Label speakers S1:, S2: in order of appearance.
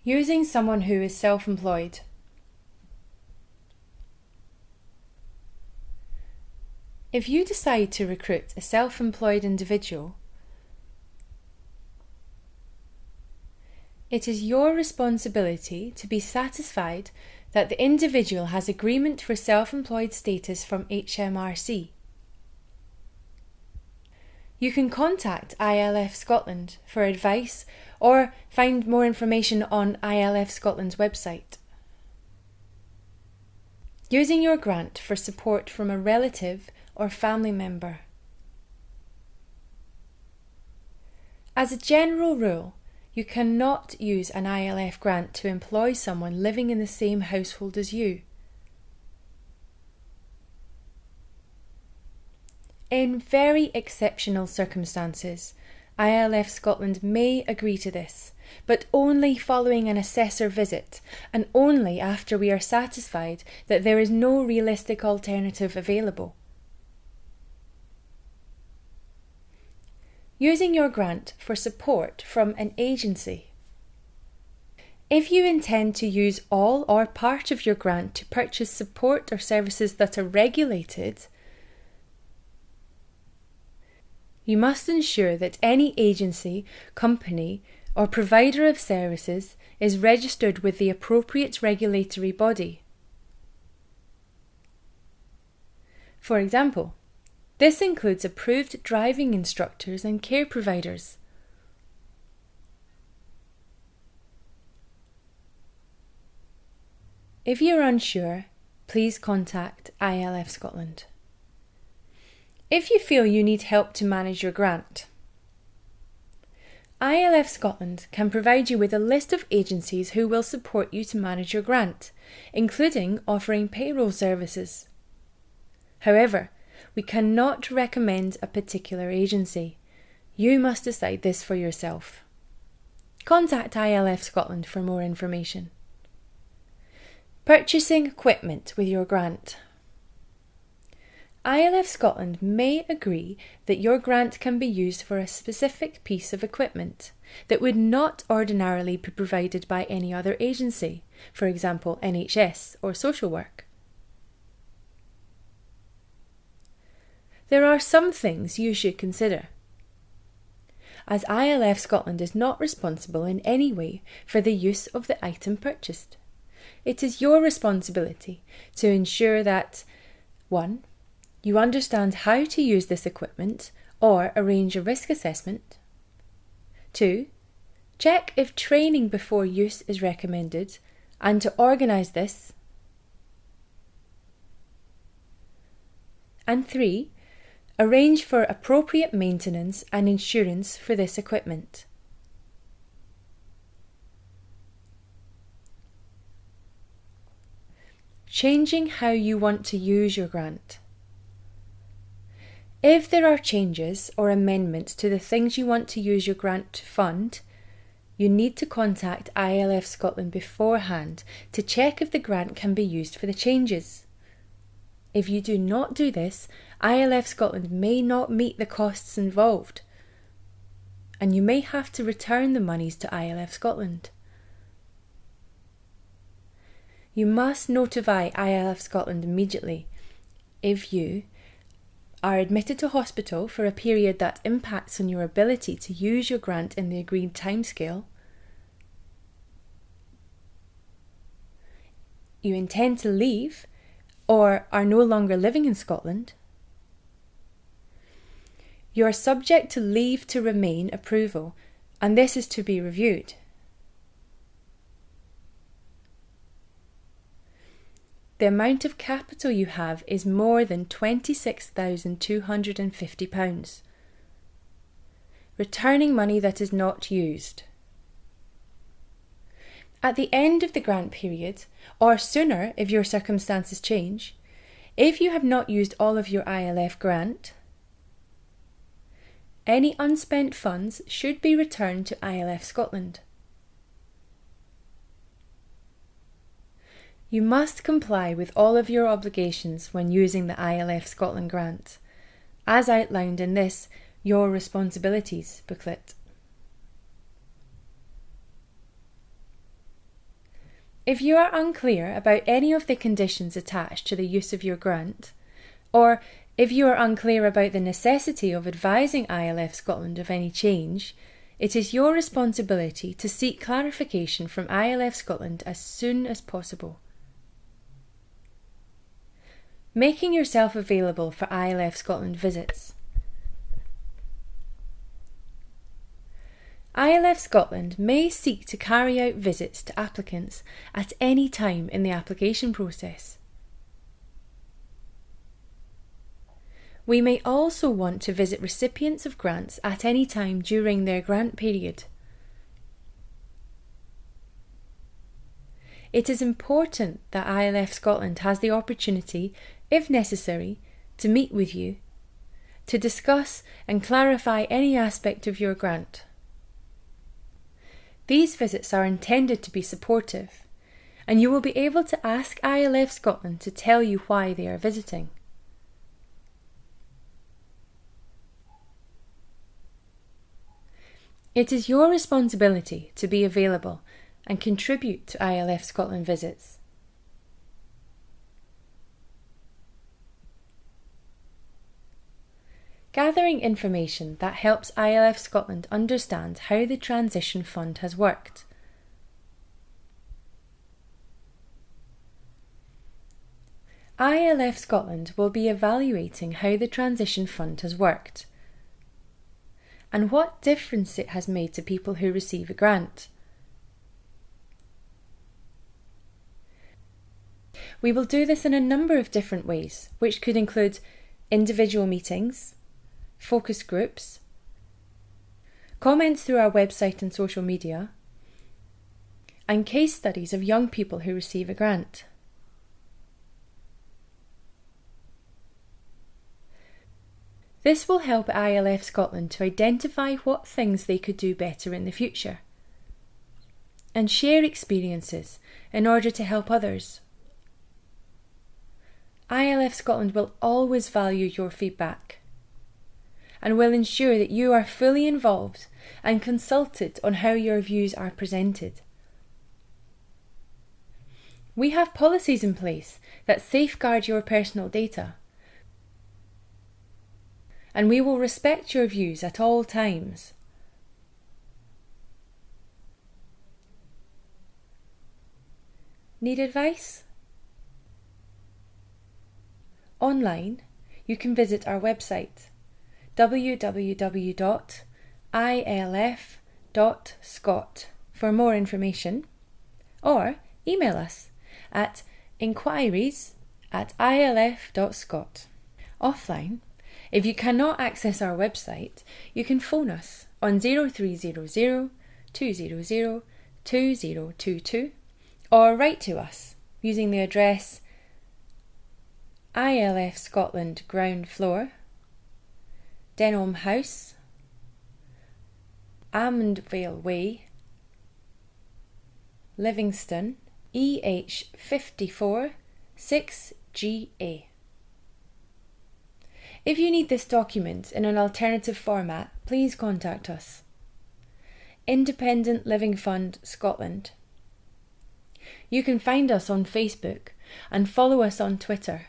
S1: Using someone who is self-employed. If you decide to recruit a self-employed individual, it is your responsibility to be satisfied that the individual has agreement for self-employed status from HMRC. You can contact ILF Scotland for advice or find more information on ILF Scotland's website. Using your grant for support from a relative or family member. As a general rule, you cannot use an ILF grant to employ someone living in the same household as you. In very exceptional circumstances, ILF Scotland may agree to this, but only following an assessor visit and only after we are satisfied that there is no realistic alternative available. Using your grant for support from an agency. If you intend to use all or part of your grant to purchase support or services that are regulated, you must ensure that any agency, company, or provider of services is registered with the appropriate regulatory body. For example, this includes approved driving instructors and care providers. If you are unsure, please contact ILF Scotland. If you feel you need help to manage your grant, ILF Scotland can provide you with a list of agencies who will support you to manage your grant, including offering payroll services. However, we cannot recommend a particular agency. You must decide this for yourself. Contact ILF Scotland for more information. Purchasing equipment with your grant. ILF Scotland may agree that your grant can be used for a specific piece of equipment that would not ordinarily be provided by any other agency, for example NHS or social work. There are some things you should consider. As ILF Scotland is not responsible in any way for the use of the item purchased, it is your responsibility to ensure that 1. You understand how to use this equipment or arrange a risk assessment. 2. Check if training before use is recommended and to organise this. And 3. Arrange for appropriate maintenance and insurance for this equipment. Changing how you want to use your grant. If there are changes or amendments to the things you want to use your grant to fund, you need to contact ILF Scotland beforehand to check if the grant can be used for the changes. If you do not do this, ILF Scotland may not meet the costs involved, and you may have to return the monies to ILF Scotland. You must notify ILF Scotland immediately if you are admitted to hospital for a period that impacts on your ability to use your grant in the agreed timescale, you intend to leave or are no longer living in Scotland, you are subject to leave to remain approval, and this is to be reviewed. The amount of capital you have is more than £26,250. Returning money that is not used. At the end of the grant period, or sooner if your circumstances change, if you have not used all of your ILF grant, any unspent funds should be returned to ILF Scotland. You must comply with all of your obligations when using the ILF Scotland grant, as outlined in this Your Responsibilities booklet. If you are unclear about any of the conditions attached to the use of your grant, or if you are unclear about the necessity of advising ILF Scotland of any change, it is your responsibility to seek clarification from ILF Scotland as soon as possible. Making yourself available for ILF Scotland visits. ILF Scotland may seek to carry out visits to applicants at any time in the application process. We may also want to visit recipients of grants at any time during their grant period. It is important that ILF Scotland has the opportunity, if necessary, to meet with you, to discuss and clarify any aspect of your grant. These visits are intended to be supportive, and you will be able to ask ILF Scotland to tell you why they are visiting. It is your responsibility to be available and contribute to ILF Scotland visits. Gathering information that helps ILF Scotland understand how the Transition Fund has worked. ILF Scotland will be evaluating how the Transition Fund has worked and what difference it has made to people who receive a grant. We will do this in a number of different ways, which could include individual meetings, focus groups, comments through our website and social media, and case studies of young people who receive a grant. This will help ILF Scotland to identify what things they could do better in the future and share experiences in order to help others. ILF Scotland will always value your feedback and will ensure that you are fully involved and consulted on how your views are presented. We have policies in place that safeguard your personal data, and we will respect your views at all times. Need advice? Online, you can visit our website www.ilf.scot for more information, or email us at inquiries@ilf.scot. Offline, if you cannot access our website, you can phone us on 0300 200 2022 or write to us using the address ILF Scotland Ground Floor, Denholm House, Almondvale Way, Livingston, EH54 6GA. If you need this document in an alternative format, please contact us. Independent Living Fund Scotland. You can find us on Facebook and follow us on Twitter